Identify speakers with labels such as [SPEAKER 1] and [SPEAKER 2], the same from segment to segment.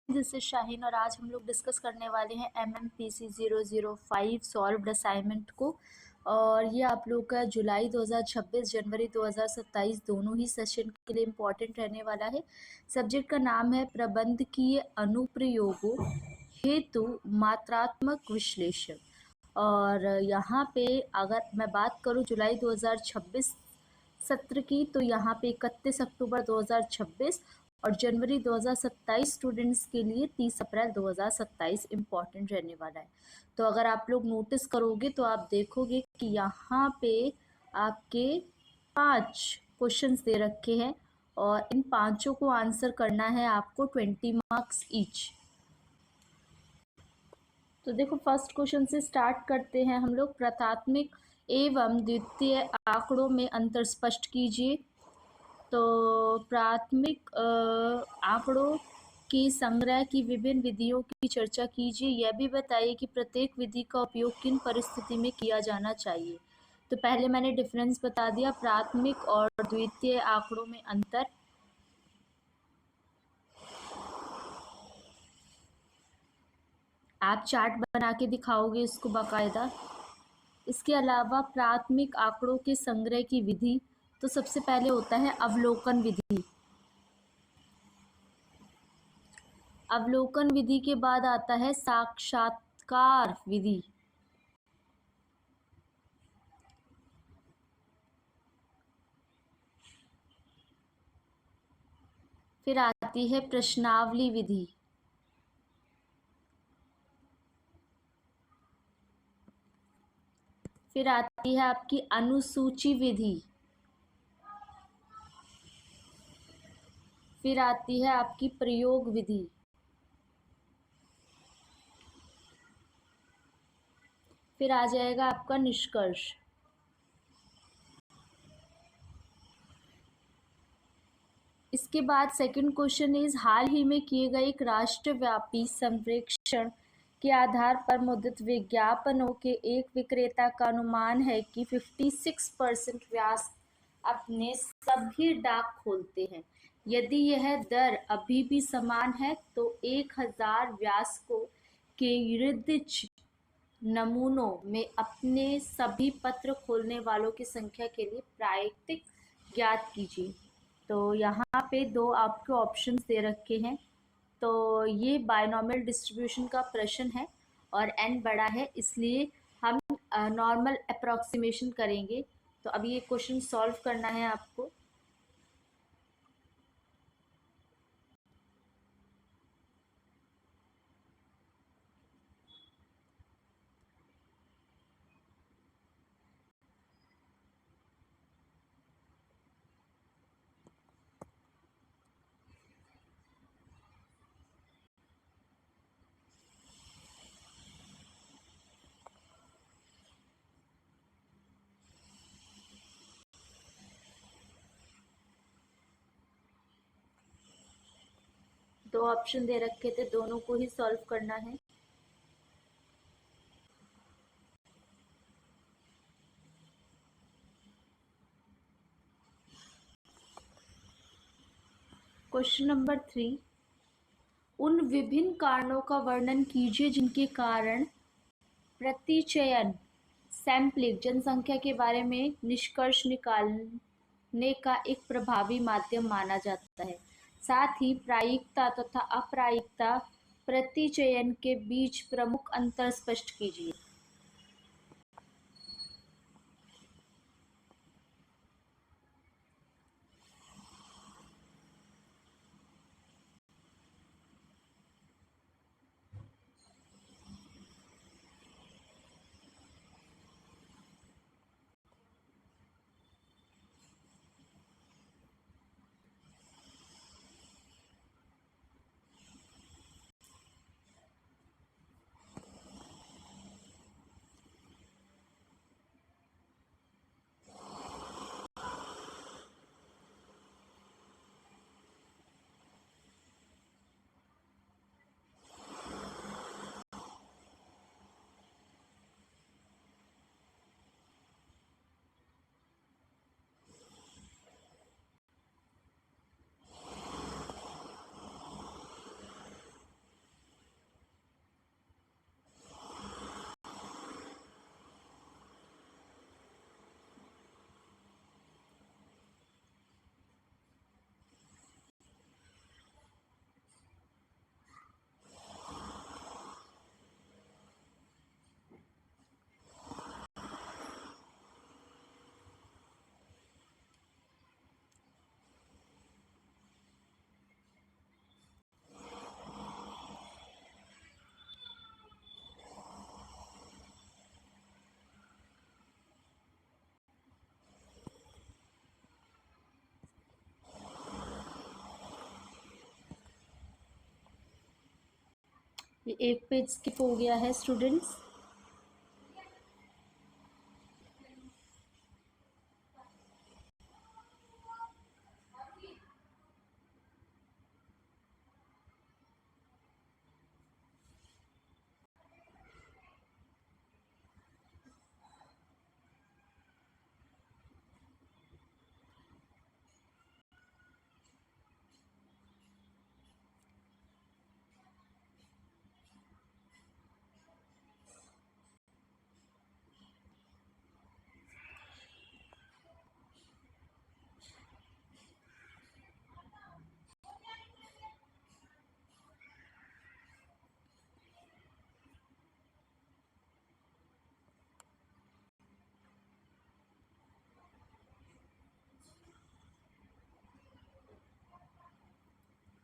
[SPEAKER 1] This is Shaheen और आज हम लोग डिस्कस करने वाले हैं MMPC 005 सॉल्व्ड असाइनमेंट को। और ये आप लोग का जुलाई 2026 जनवरी 2027 दोनों ही सेशन के लिए इम्पोर्टेंट रहने वाला है। सब्जेक्ट का नाम है प्रबंधकीय अनुप्रयोगों हेतु मात्रात्मक विश्लेषण। और यहाँ पे अगर मैं बात करूँ जुलाई 2026 सत्र की, तो यहाँ पे 31 अक्टूबर 2026 और जनवरी 2027 स्टूडेंट्स के लिए 30 अप्रैल 2027 इम्पॉर्टेंट रहने वाला है। तो अगर आप लोग नोटिस करोगे तो आप देखोगे कि यहाँ पे आपके 5 क्वेश्चंस दे रखे हैं और इन पांचों को आंसर करना है आपको 20 मार्क्स ईच। तो देखो फर्स्ट क्वेश्चन से स्टार्ट करते हैं हम लोग। प्राथमिक एवं द्वितीय आंकड़ों में अंतर स्पष्ट कीजिए। तो प्राथमिक आंकड़ों की संग्रह की विभिन्न विधियों की चर्चा कीजिए। यह भी बताइए कि प्रत्येक विधि का उपयोग किन परिस्थिति में किया जाना चाहिए। तो पहले मैंने डिफरेंस बता दिया, प्राथमिक और द्वितीय आंकड़ों में अंतर। आप चार्ट बना के दिखाओगे इसको बाकायदा। इसके अलावा प्राथमिक आंकड़ों के संग्रह की विधि, तो सबसे पहले होता है अवलोकन विधि। अवलोकन विधि के बाद आता है साक्षात्कार विधि। फिर आती है प्रश्नावली विधि। फिर आती है आपकी अनुसूची विधि। फिर आती है आपकी प्रयोग विधि। फिर आ जाएगा आपका निष्कर्ष। इसके बाद सेकंड क्वेश्चन इज, हाल ही में किए गए एक राष्ट्रव्यापी सर्वेक्षण के आधार पर मुद्रित विज्ञापनों के एक विक्रेता का अनुमान है कि 56% व्यास अपने सभी डाक खोलते हैं। यदि यह दर अभी भी समान है तो 1000 व्यासकों के ऋद्धिज नमूनों में अपने सभी पत्र खोलने वालों की संख्या के लिए प्रायिकता ज्ञात कीजिए। तो यहाँ पे दो आपके ऑप्शंस दे रखे हैं। तो ये बायनॉमियल डिस्ट्रीब्यूशन का प्रश्न है और n बड़ा है, इसलिए हम नॉर्मल अप्रॉक्सीमेशन करेंगे। तो अभी ये क्वेश्चन सॉल्व करना है आपको। दो ऑप्शन दे रखे थे, दोनों को ही सॉल्व करना है। क्वेश्चन नंबर 3, उन विभिन्न कारणों का वर्णन कीजिए जिनके कारण प्रतिचयन सैंपलिंग जनसंख्या के बारे में निष्कर्ष निकालने का एक प्रभावी माध्यम माना जाता है। साथ ही प्रायिकता तथा अप्रायिकता प्रतिचयन के बीच प्रमुख अंतर स्पष्ट कीजिए। ये एक पेज स्किप हो गया है स्टूडेंट्स।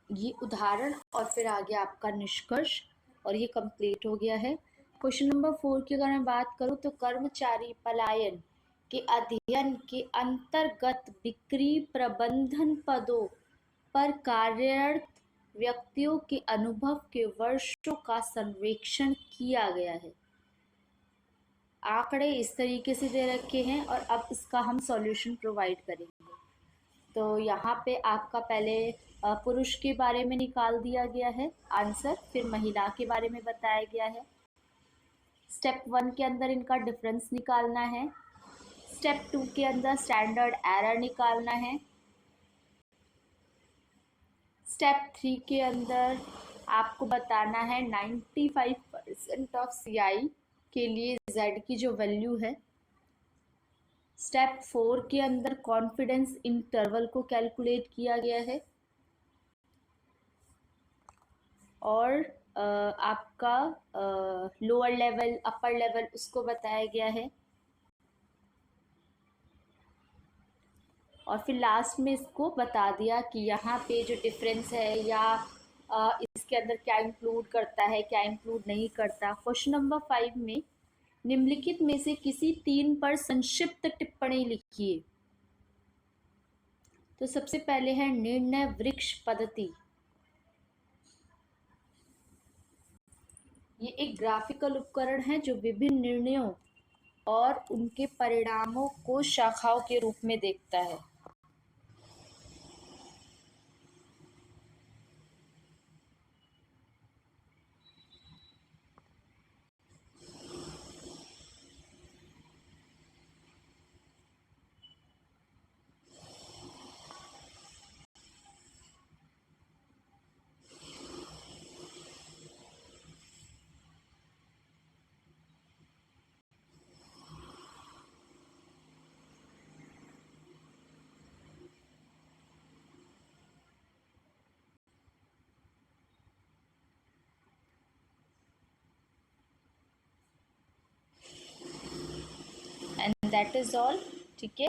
[SPEAKER 1] ये उदाहरण और फिर आगे आपका निष्कर्ष, और ये कंप्लीट हो गया है। क्वेश्चन नंबर 4 की अगर मैं बात करूँ तो कर्मचारी पलायन के अध्ययन के अंतर्गत बिक्री प्रबंधन पदों पर कार्यरत व्यक्तियों के अनुभव के वर्षों का सर्वेक्षण किया गया है। आंकड़े इस तरीके से दे रखे हैं और अब इसका हम सॉल्यूशन प्रोवाइड करेंगे। तो यहाँ पे आपका पहले पुरुष के बारे में निकाल दिया गया है आंसर, फिर महिला के बारे में बताया गया है। स्टेप 1 के अंदर इनका डिफरेंस निकालना है। स्टेप 2 के अंदर स्टैंडर्ड एरर निकालना है। स्टेप 3 के अंदर आपको बताना है 95% ऑफ CI के लिए Z की जो वैल्यू है। स्टेप 4 के अंदर कॉन्फिडेंस इंटरवल को कैलकुलेट किया गया है और आपका लोअर लेवल अपर लेवल उसको बताया गया है। और फिर लास्ट में इसको बता दिया कि यहाँ पे जो डिफरेंस है या इसके अंदर क्या इंक्लूड करता है क्या इंक्लूड नहीं करता। क्वेश्चन नंबर 5 में निम्नलिखित में से किसी 3 पर संक्षिप्त टिप्पणी लिखिए। तो सबसे पहले है निर्णय वृक्ष पद्धति। ये एक ग्राफिकल उपकरण है जो विभिन्न निर्णयों और उनके परिणामों को शाखाओं के रूप में देखता है। And that is all. ठीक है,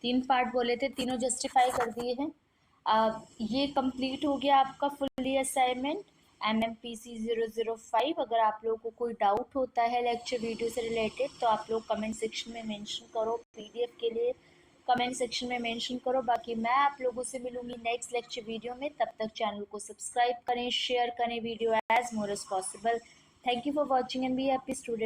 [SPEAKER 1] 3 पार्ट बोले थे, तीनों जस्टिफाई कर दिए हैं। ये कंप्लीट हो गया आपका फुल्ली असाइनमेंट MMPC 005। अगर आप लोगों को कोई डाउट होता है लेक्चर वीडियो से रिलेटेड तो आप लोग कमेंट सेक्शन में मेंशन करो। PDF के लिए कमेंट सेक्शन में मेंशन करो। बाकी मैं आप लोगों से मिलूंगी नेक्स्ट लेक्चर वीडियो में। तब तक चैनल को सब्सक्राइब करें, शेयर करें video as more as possible. Thank you for watching and be happy student.